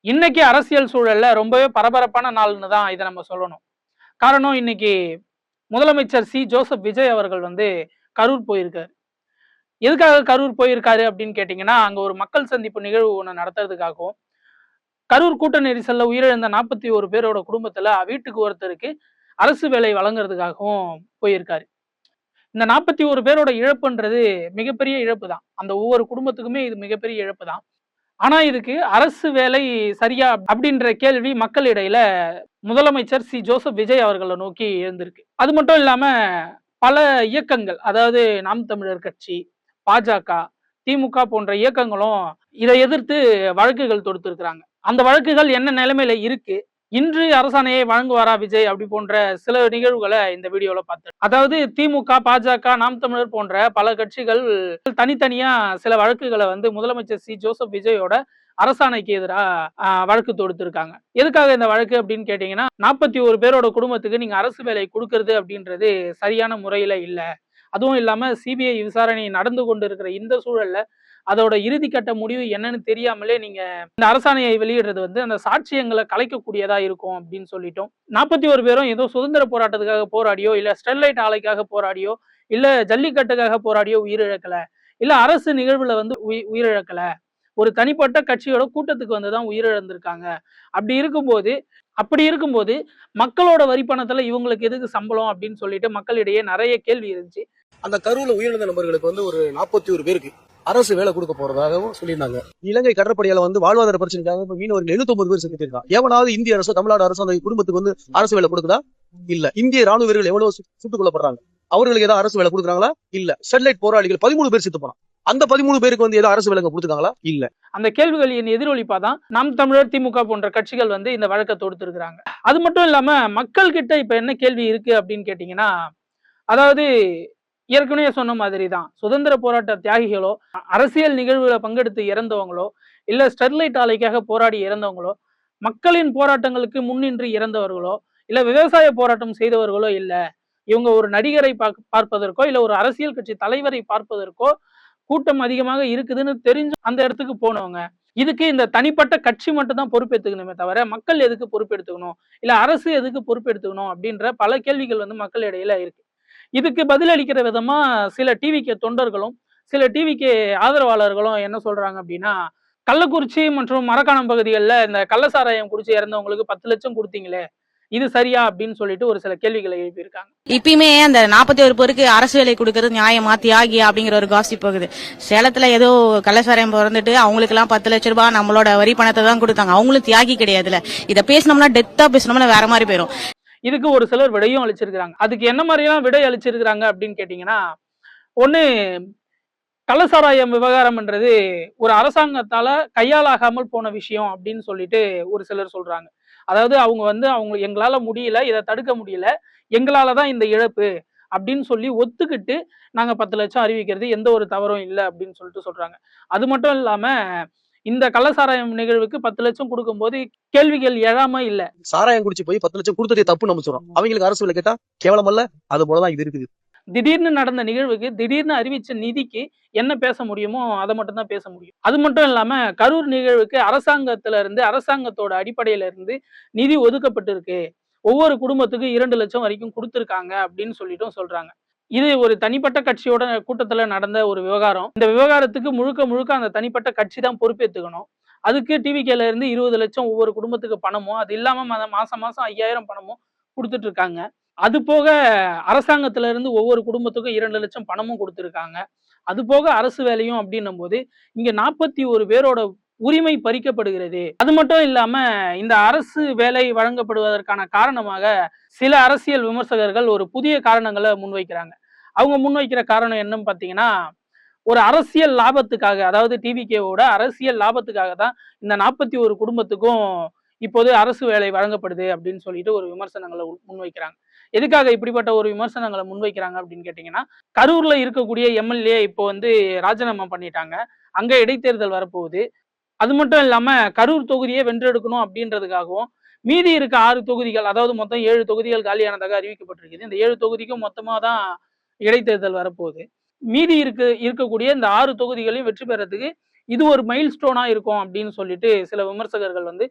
இன்னைக்கு அரசியல் சூழல்ல ரொம்பவே பரபரப்பான நாள்னு தான் இதை நம்ம சொல்லணும். காரணம் இன்னைக்கு முதலமைச்சர் ஜோசப் விஜய் அவர்கள் வந்து கரூர் போயிருக்காரு. எதுக்காக கரூர் போயிருக்காரு அப்படின்னு கேட்டீங்கன்னா, அங்க ஒரு மக்கள் சந்திப்பு நிகழ்வு ஒண்ணு நடத்துறதுக்காகவும், கரூர் கூட்ட நெரிசல்ல உயிரிழந்த 41 பேரோட குடும்பத்துல வீட்டுக்கு ஒருத்தருக்கு அரசு வேலை வழங்குறதுக்காகவும் போயிருக்காரு. இந்த 41 பேரோட இழப்புன்றது மிகப்பெரிய இழப்பு தான். அந்த ஒவ்வொரு குடும்பத்துக்குமே இது மிகப்பெரிய இழப்பு தான். ஆனா இதுக்கு அரசு வேலை சரியா அப்படின்ற கேள்வி மக்களிடையில முதலமைச்சர் ஜோசப் விஜய் அவர்களை நோக்கி எழுந்திருக்கு. அது மட்டும் இல்லாம பல இயக்கங்கள், அதாவது நாம் தமிழர் கட்சி, பாஜக, திமுக போன்ற இயக்கங்களும் இதை எதிர்த்து வழக்குகள் தொடுத்திருக்கிறாங்க. அந்த வழக்குகள் என்ன நிலைமையில இருக்கு, இன்று அரசாணையை வழங்குவாரா விஜய், அப்படி போன்ற சில நிகழ்வுகளை இந்த வீடியோல பார்த்தேன். அதாவது திமுக, பாஜக, நாம் தமிழர் போன்ற பல கட்சிகள் தனித்தனியா சில வழக்குகளை வந்து முதலமைச்சர் ஜோசப் விஜயோட அரசாணைக்கு எதிராக வழக்கு தொடுத்திருக்காங்க. எதுக்காக இந்த வழக்கு அப்படின்னு கேட்டீங்கன்னா, 41 பேரோட குடும்பத்துக்கு நீங்க அரசு வேலை கொடுக்கறது அப்படின்றது சரியான முறையில இல்ல. அதுவும் இல்லாம சிபிஐ விசாரணை நடந்து கொண்டு இருக்கிற இந்த சூழல்ல அதோட இறுதிக்கட்ட முடிவு என்னன்னு தெரியாமலே நீங்க இந்த அரசாணையை வெளியிடுறது வந்து அந்த சாட்சியங்களை கலைக்கக்கூடியதா இருக்கும் அப்படின்னு சொல்லிட்டோம். 41 பேரும் ஏதோ சுதந்திர போராட்டத்துக்காக போராடியோ, இல்ல ஸ்டெர்லைட் ஆலைக்காக போராடியோ, இல்ல ஜல்லிக்கட்டுக்காக போராடியோ உயிரிழக்கல, இல்ல அரசு நிகழ்வுல வந்து உயிரிழக்கல, ஒரு தனிப்பட்ட கட்சியோட கூட்டத்துக்கு வந்துதான் உயிரிழந்திருக்காங்க. அப்படி இருக்கும்போது மக்களோட வரி பணத்துல இவங்களுக்கு எதுக்கு சம்பளம் அப்படின்னு சொல்லிட்டு மக்களிடையே நிறைய கேள்வி இருந்துச்சு. அந்த கரூர்ல உயிரிழந்த நபர்களுக்கு வந்து ஒரு 41 பேருக்கு அரசு வேலை கொடுக்க போறதாகவும் சொல்லியிருந்தாங்க. இலங்கை கடற்படையால வந்து வாழ்வாதார பிரச்சனைக்காக மீனவர்கள் 79 பேர் செத்துட்டு இருக்காங்க. எவனாவது இந்திய அரசோ தமிழ்நாடு அரசோ அந்த குடும்பத்துக்கு வந்து அரசு வேலை கொடுக்குதா? இல்ல. இந்திய ராணுவ வீரர்கள் எவ்வளவு சுட்டுக் கொல்லப்படுறாங்க, அவர்களுக்கு ஏதாவது அரசு வேலை கொடுக்குறாங்களா? இல்ல. ஸ்டெர்லைட் போராளிகள் 13 பேர் செத்து போனான், அந்த 13 பேருக்கு வந்து ஏதாவது அரசு வேலை கொடுத்துருக்காங்களா? இல்ல. அந்த கேள்விகளின் எதிரொலிப்பாதான் நாம் தமிழர், திமுக போன்ற கட்சிகள் வந்து இந்த வழக்கை தொடுத்திருக்கிறாங்க. அது மட்டும் இல்லாம மக்கள் கிட்ட இப்ப என்ன கேள்வி இருக்கு அப்படின்னு கேட்டீங்கன்னா, அதாவது ஏற்கனவே சொன்ன மாதிரி தான், சுதந்திர போராட்ட தியாகிகளோ, அரசியல் நிகழ்வுல பங்கெடுத்து இறந்தவங்களோ, இல்ல ஸ்டெர்லைட் ஆலைக்காக போராடி இறந்தவங்களோ, மக்களின் போராட்டங்களுக்கு முன்னின்று இறந்தவர்களோ, இல்ல விவசாய போராட்டம் செய்தவர்களோ இல்ல, இவங்க ஒரு நடிகரை பார்ப்பதற்கோ, இல்ல ஒரு அரசியல் கட்சி தலைவரை பார்ப்பதற்கோ கூட்டம் அதிகமாக இருக்குதுன்னு தெரிஞ்சு அந்த இடத்துக்கு போனவங்க. இதுக்கு இந்த தனிப்பட்ட கட்சி மட்டும் தான் பொறுப்பேற்றுக்கணுமே தவிர மக்கள் எதுக்கு பொறுப்பெடுத்துக்கணும், இல்ல அரசு எதுக்கு பொறுப்பெடுத்துக்கணும் அப்படின்ற பல கேள்விகள் வந்து மக்கள் இடையில இருக்கு. இதுக்கு பதிலளிக்கிற விதமா சில டிவிகே தொண்டர்களும், சில டிவிகே ஆதரவாளர்களும் என்ன சொல்றாங்க அப்படின்னா, கள்ளக்குறிச்சி மற்றும் மரக்காணம் பகுதிகளில் இந்த கள்ளசாராயம் குடிச்சு இறந்தவங்களுக்கு 10 லட்சம் கொடுத்தீங்களே, இது சரியா அப்படின்னு சொல்லிட்டு ஒரு சில கேள்விகளை எழுப்பியிருக்காங்க. இப்பயுமே அந்த 41 பேருக்கு அரசு வேலை கொடுக்கறது நியாயமா, தியாகியா அப்படிங்கிற ஒரு காசிப் போகுது. சேலத்துல ஏதோ கள்ளசாராயம் பிறந்துட்டு அவங்களுக்கு எல்லாம் 10 லட்சம் ரூபாய் நம்மளோட வரி பணத்தை தான் கொடுத்தாங்க, அவங்களும் தியாகி கிடையாதுல. இதை பேசினோம்னா டெத்தா பேசினோம்னா வேற மாதிரி போயிடும். இதுக்கு ஒரு சிலர் விடையும் அளிச்சிருக்கிறாங்க. அதுக்கு என்ன மாதிரியெல்லாம் விடை அளிச்சிருக்கிறாங்க அப்படின்னு கேட்டீங்கன்னா, ஒண்ணு, கள்ளசாராயம் விவகாரம்ன்றது ஒரு அரசாங்கத்தால கையாளாகாமல் போன விஷயம் அப்படின்னு சொல்லிட்டு ஒரு சிலர் சொல்றாங்க. அதாவது அவங்க எங்களால முடியல, இதை தடுக்க முடியல, எங்களாலதான் இந்த இழப்பு அப்படின்னு சொல்லி ஒத்துக்கிட்டு நாங்க 10 லட்சம் அறிவிக்கிறது எந்த ஒரு தவறும் இல்லை அப்படின்னு சொல்லிட்டு சொல்றாங்க. அது மட்டும் இல்லாம இந்த கள்ளசாராயம் நிகழ்வுக்கு 10 லட்சம் கொடுக்கும்போது கேள்விகள் எழாம இல்ல. சாராயம் குடிச்சு போய் 10 லட்சம் கொடுத்ததே தப்பு நம்ம சொல்றோம், அவங்களுக்கு அரசு வேலை கேட்டா கேவலம் அல்ல? அது போலதான் இது இருக்குது. திடீர்னு நடந்த நிகழ்வுக்கு திடீர்னு அறிவிச்ச நிதிக்கு என்ன பேச முடியுமோ அதை மட்டும் தான் பேச முடியும். அது மட்டும் இல்லாம கரூர் நிகழ்வுக்கு அரசாங்கத்தோட அடிப்படையில இருந்து நிதி ஒதுக்கப்பட்டு இருக்கு, ஒவ்வொரு குடும்பத்துக்கு 2 லட்சம் வரைக்கும் கொடுத்திருக்காங்க அப்படின்னு சொல்லிட்டும் சொல்றாங்க. இது ஒரு தனிப்பட்ட கட்சியோட கூட்டத்துல நடந்த ஒரு விவகாரம். இந்த விவகாரத்துக்கு முழுக்க முழுக்க அந்த தனிப்பட்ட கட்சி தான் பொறுப்பேற்றுக்கணும். அதுக்கு டிவிகேல இருந்து 20 லட்சம் ஒவ்வொரு குடும்பத்துக்கு பணமும், அது இல்லாம மாசம் மாசம் 5000 பணமும் கொடுத்துட்டு இருக்காங்க. அது போக அரசாங்கத்துல இருந்து ஒவ்வொரு குடும்பத்துக்கும் 2 லட்சம் பணமும் கொடுத்திருக்காங்க. அது போக அரசு வேலையும் அப்படின்னும் போது இங்க 41 பேரோட உரிமை பறிக்கப்படுகிறது. அது மட்டும் இல்லாம இந்த அரசு வேலை வழங்கப்படுவதற்கான காரணமாக சில அரசியல் விமர்சகர்கள் ஒரு புதிய காரணங்களை முன்வைக்கிறாங்க. அவங்க முன்வைக்கிற காரணம் என்னன்னு பாத்தீங்கன்னா, ஒரு அரசியல் லாபத்துக்காக, அதாவது டிவிகேவோட அரசியல் லாபத்துக்காக தான் இந்த 41 குடும்பத்துக்கும் இப்போது அரசு வேலை வழங்கப்படுது அப்படின்னு சொல்லிட்டு ஒரு விமர்சனங்களை முன்வைக்கிறாங்க. எதுக்காக இப்படிப்பட்ட ஒரு விமர்சனங்களை முன்வைக்கிறாங்க அப்படின்னு கேட்டீங்கன்னா, கரூர்ல இருக்கக்கூடிய எம்எல்ஏ இப்போ வந்து ராஜினாமா பண்ணிட்டாங்க, அங்க இடைத்தேர்தல் வரப்போகுது. அது மட்டும் இல்லாம கரூர் தொகுதியை வென்றெடுக்கணும் அப்படின்றதுக்காகவும் மீதி இருக்க 6 தொகுதிகள், அதாவது மொத்தம் 7 தொகுதிகள் காலியானதாக அறிவிக்கப்பட்டிருக்குது. இந்த 7 தொகுதிக்கும் மொத்தமா தான் இடைத்தேர்தல் வரப்போகுது. மீதி இருக்கக்கூடிய இந்த 6 தொகுதிகளையும் வெற்றி பெறதுக்கு இது ஒரு மைல் ஸ்டோனா இருக்கும் அப்படின்னு சொல்லிட்டு சில விமர்சகர்கள் வந்து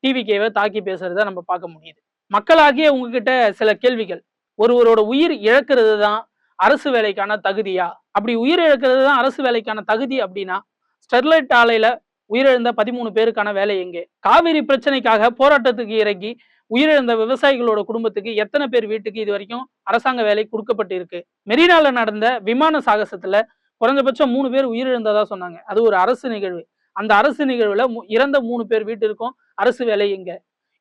டிவிகேவை தாக்கி பேசுறத நம்ம பார்க்க முடியுது. மக்களாகிய உங்ககிட்ட சில கேள்விகள். ஒருவரோட உயிர் இழக்கிறது தான் அரசு வேலைக்கான தகுதியா? அப்படி உயிர் இழக்கிறது தான் அரசு வேலைக்கான தகுதி அப்படின்னா ஸ்டெர்லைட் ஆலையில உயிரிழந்த 13 பேருக்கான வேலை எங்கே? காவிரி பிரச்சனைக்காக போராட்டத்துக்கு இறங்கி உயிரிழந்த விவசாயிகளோட குடும்பத்துக்கு எத்தனை பேர் வீட்டுக்கு இது வரைக்கும் அரசாங்க வேலை கொடுக்கப்பட்டு இருக்கு? மெரினால நடந்த விமான சாகசத்துல குறைஞ்சபட்சம் 3 பேர் உயிரிழந்ததா சொன்னாங்க. அது ஒரு அரசு நிகழ்வு. அந்த அரசு நிகழ்வுல இறந்த 3 பேர் வீட்டிற்கும் அரசு வேலை எங்க?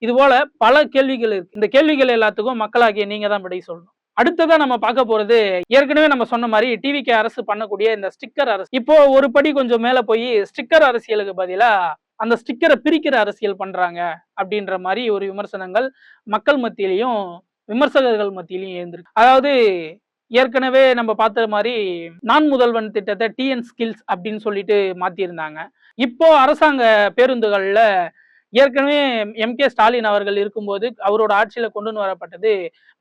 இது போல பல கேள்விகள் இருக்கு. இந்த கேள்விகள் எல்லாத்துக்கும் மக்களாகிய நீங்க தான் விடை சொல்லணும். அடுத்ததா நம்ம பார்க்க போறது, ஏற்கனவே நம்ம சொன்ன மாதிரி டிவிகே அரசு பண்ணக்கூடிய இந்த ஸ்டிக்கர் அரசு. இப்போ ஒரு படி கொஞ்சம் மேல போய் ஸ்டிக்கர் அரசியலுக்கு பதிலா அந்த ஸ்டிக்கரை பிரிக்கிற அரசியல் பண்றாங்க அப்படின்ற மாதிரி ஒரு விமர்சனங்கள் மக்கள் மத்தியிலையும் விமர்சகர்கள் மத்தியிலையும் எழுந்திருக்கு. அதாவது ஏற்கனவே நம்ம பார்த்த மாதிரி நான் முதல்வன் திட்டத்தை டிஎன் ஸ்கில்ஸ் அப்படின்னு சொல்லிட்டு மாத்திருந்தாங்க. இப்போ அரசாங்க பேருந்துகள்ல ஏற்கனவே எம்.கே. ஸ்டாலின் அவர்கள் இருக்கும்போது அவரோட ஆட்சியில கொண்டு வரப்பட்டது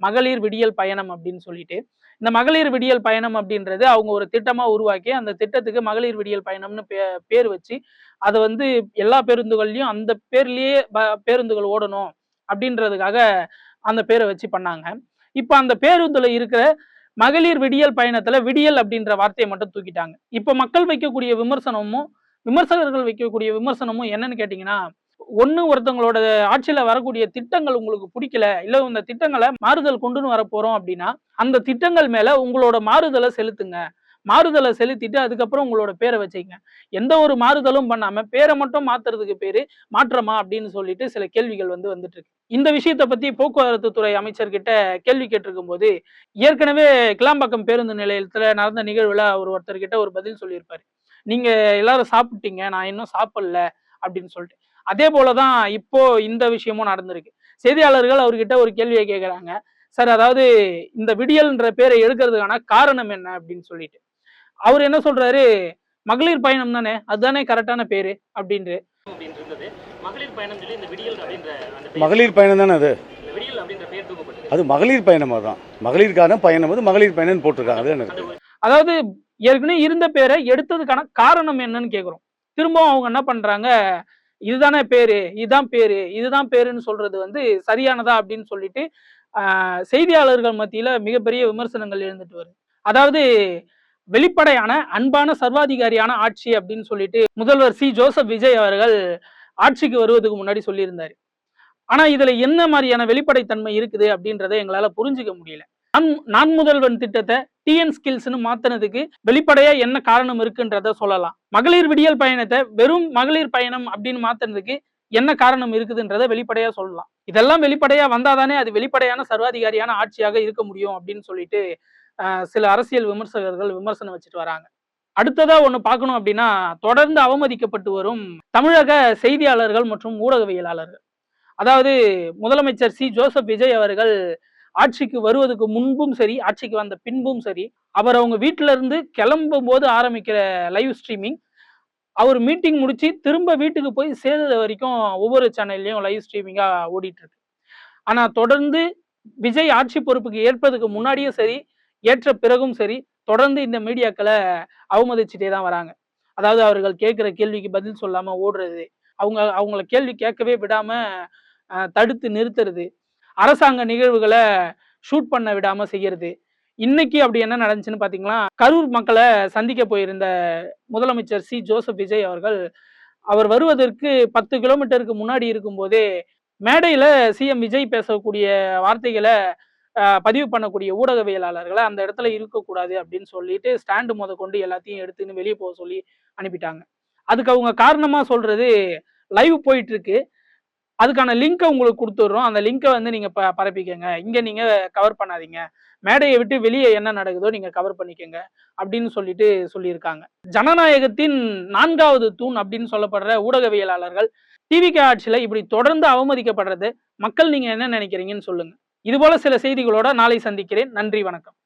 மகளிர் விடியல் பயணம் அப்படின்னு சொல்லிட்டு. இந்த மகளிர் விடியல் பயணம் அப்படின்றது அவங்க ஒரு திட்டமா உருவாக்கி அந்த திட்டத்துக்கு மகளிர் விடியல் பயணம்னு பேர் வச்சு அதை வந்து எல்லா பேருந்துகள்லயும் அந்த பேர்லயே பேருந்துகள் ஓடணும் அப்படின்றதுக்காக அந்த பேரை வச்சு பண்ணாங்க. இப்ப அந்த பேருந்துல இருக்கிற மகளிர் விடியல் பயணத்துல விடியல் அப்படின்ற வார்த்தையை மட்டும் தூக்கிட்டாங்க. இப்ப மக்கள் வைக்கக்கூடிய விமர்சகர்கள் வைக்கக்கூடிய விமர்சனமும் என்னன்னு கேட்டீங்கன்னா, ஒருத்தவங்களோட ஆட்சியில வரக்கூடிய திட்டங்கள் உங்களுக்கு பிடிக்கல, இல்ல இந்த திட்டங்களை மாறுதல் கொண்டு வர போறோம் அப்படின்னா அந்த திட்டங்கள் மேல உங்களோட மாறுதலை செலுத்துங்க. மாறுதலை செலுத்திட்டு அதுக்கப்புறம் உங்களோட பேரை வச்சுங்க. எந்த ஒரு மாறுதலும் பண்ணாம பேரை மட்டும் மாத்துறதுக்கு பேரு மாற்றமா அப்படின்னு சொல்லிட்டு சில கேள்விகள் வந்துட்டு இருக்கு. இந்த விஷயத்தை பத்தி போக்குவரத்து துறை அமைச்சர்கிட்ட கேள்வி கேட்டிருக்கும் போது, ஏற்கனவே கிளாம்பாக்கம் பேருந்து நிலையத்துல நடந்த நிகழ்வுல ஒருத்தர்கிட்ட ஒரு பதில் சொல்லியிருப்பாரு. நீங்க எல்லாரும் சாப்பிட்டீங்க, நான் இன்னும் சாப்பிடல அப்படின்னு சொல்லிட்டு. அதே போலதான் இப்போ இந்த விஷயமும் நடந்திருக்கு. செய்தியாளர்கள் அவர்கிட்ட ஒரு கேள்வியை கேட்கிறாங்க, சார் அதாவது இந்த விடியல்ன்ற பேரை எடுக்கிறதுக்கான காரணம் என்ன அப்படின்னு சொல்லிட்டு. அவர் என்ன சொல்றாரு, மகளிர் பயணம் தானே, அதுதானே கரெக்டான பேரு அப்படின்ட்டு. மகளிர் பயணம் சொல்லி இந்த விடியல் அப்படின்ற மகளிர் பயணம் தானே அது, விடியல் அப்படின்ற பேர் தூக்கப்பட்டது. அது மகளிர் பயணமா தான், மகளிருக்கான பயணம் அது மகளிர் பயணம் போட்டிருக்காங்க. அது எனக்கு அதாவது ஏற்கனவே இருந்த பேரை எடுத்ததுக்கான காரணம் என்னன்னு கேக்குறோம். திரும்பவும் அவங்க என்ன பண்றாங்க, இதுதானே பேரு, இதுதான் பேருன்னு சொல்றது சரியானதா அப்படின்னு சொல்லிட்டு செய்தியாளர்கள் மத்தியில மிகப்பெரிய விமர்சனங்கள் எழுந்துட்டு வருது. அதாவது வெளிப்படையான அன்பான சர்வாதிகாரியான ஆட்சி அப்படின்னு சொல்லிட்டு முதல்வர் சி ஜோசப் விஜய் அவர்கள் ஆட்சிக்கு வருவதுக்கு முன்னாடி சொல்லியிருந்தாரு. ஆனா இதுல என்ன மாதிரியான வெளிப்படைத்தன்மை இருக்குது அப்படின்றத எங்களால புரிஞ்சுக்க முடியல. நான் முதல்வன் திட்டத்தை டிஎன் ஸ்கில்ஸ்னு மாத்தினதுக்கு வெளிப்படையா என்ன காரணம் இருக்குன்றத சொல்லலாம். மகளிர் விடியல் பயணத்தை வெறும் மகளிர் பயணம் அப்படின்னு மாத்தினதுக்கு என்ன காரணம் இருக்குதுன்றத வெளிப்படையா சொல்லலாம். இதெல்லாம் வெளிப்படையா வந்தாதானே அது வெளிப்படையான சர்வாதிகாரியான ஆட்சியாக இருக்க முடியும் அப்படின்னு சொல்லிட்டு சில அரசியல் விமர்சகர்கள் விமர்சனம் வச்சுட்டு வராங்க. அடுத்ததா ஒண்ணு பார்க்கணும் அப்படின்னா, தொடர்ந்து அவமதிக்கப்பட்டு வரும் தமிழக செய்தியாளர்கள் மற்றும் ஊடகவியலாளர்கள். அதாவது முதலமைச்சர் சி ஜோசப் விஜய் அவர்கள் ஆட்சிக்கு வருவதற்கு முன்பும் சரி, ஆட்சிக்கு வந்த பின்பும் சரி, அவங்க வீட்டுல இருந்து கிளம்பும் போது ஆரம்பிக்கிற லைவ் ஸ்ட்ரீமிங், அவர் மீட்டிங் முடிச்சு திரும்ப வீட்டுக்கு போய் சேர்ந்தது வரைக்கும் ஒவ்வொரு சேனல்லையும் லைவ் ஸ்ட்ரீமிங்கா ஓடிட்டு இருக்கு. ஆனா தொடர்ந்து விஜய் ஆட்சி பொறுப்புக்கு ஏற்பதுக்கு முன்னாடியும் சரி, ஏற்ற பிறகும் சரி, தொடர்ந்து இந்த மீடியாக்களை அவமதிச்சுட்டே தான் வராங்க. அதாவது அவர்கள் கேட்கிற கேள்விக்கு பதில் சொல்லாம ஓடுறது, அவங்கள கேள்வி கேட்கவே விடாம தடுத்து நிறுத்துறது, அரசாங்க நிகழ்வுகளை ஷூட் பண்ண விடாம செய்யறது. இன்னைக்கு அப்படி என்ன நடந்துச்சுன்னு பாத்தீங்கன்னா, கரூர் மக்களை சந்திக்க போயிருந்த முதலமைச்சர் சி ஜோசப் விஜய் அவர்கள் அவர் வருவதற்கு 10 கிலோமீட்டருக்கு முன்னாடி இருக்கும் போதே மேடையில சிஎம் விஜய் பேசக்கூடிய வார்த்தைகளை பதிவு பண்ணக்கூடிய ஊடகவியலாளர்களை அந்த இடத்துல இருக்கக்கூடாது அப்படின்னு சொல்லிட்டு ஸ்டாண்டு முத கொண்டு எல்லாத்தையும் எடுத்துன்னு வெளியே போக சொல்லி அனுப்பிட்டாங்க. அதுக்கு அவங்க காரணமா சொல்றது, லைவ் போயிட்டு இருக்கு, அதுக்கான லிங்கை உங்களுக்கு கொடுத்துடுறோம், அந்த லிங்கை நீங்க பரப்பிக்கங்க, இங்க நீங்க கவர் பண்ணாதீங்க, மேடையை விட்டு வெளியே என்ன நடக்குதோ நீங்க கவர் பண்ணிக்கங்க அப்படின்னு சொல்லிட்டு சொல்லியிருக்காங்க. ஜனநாயகத்தின் 4வது தூண் அப்படின்னு சொல்லப்படுற ஊடகவியலாளர்கள் டிவிகே ஆட்சியில இப்படி தொடர்ந்து அவமதிக்கப்படுறது மக்கள் நீங்க என்ன நினைக்கிறீங்கன்னு சொல்லுங்க. இது போல சில செய்திகளோட நாளை சந்திக்கிறேன். நன்றி, வணக்கம்.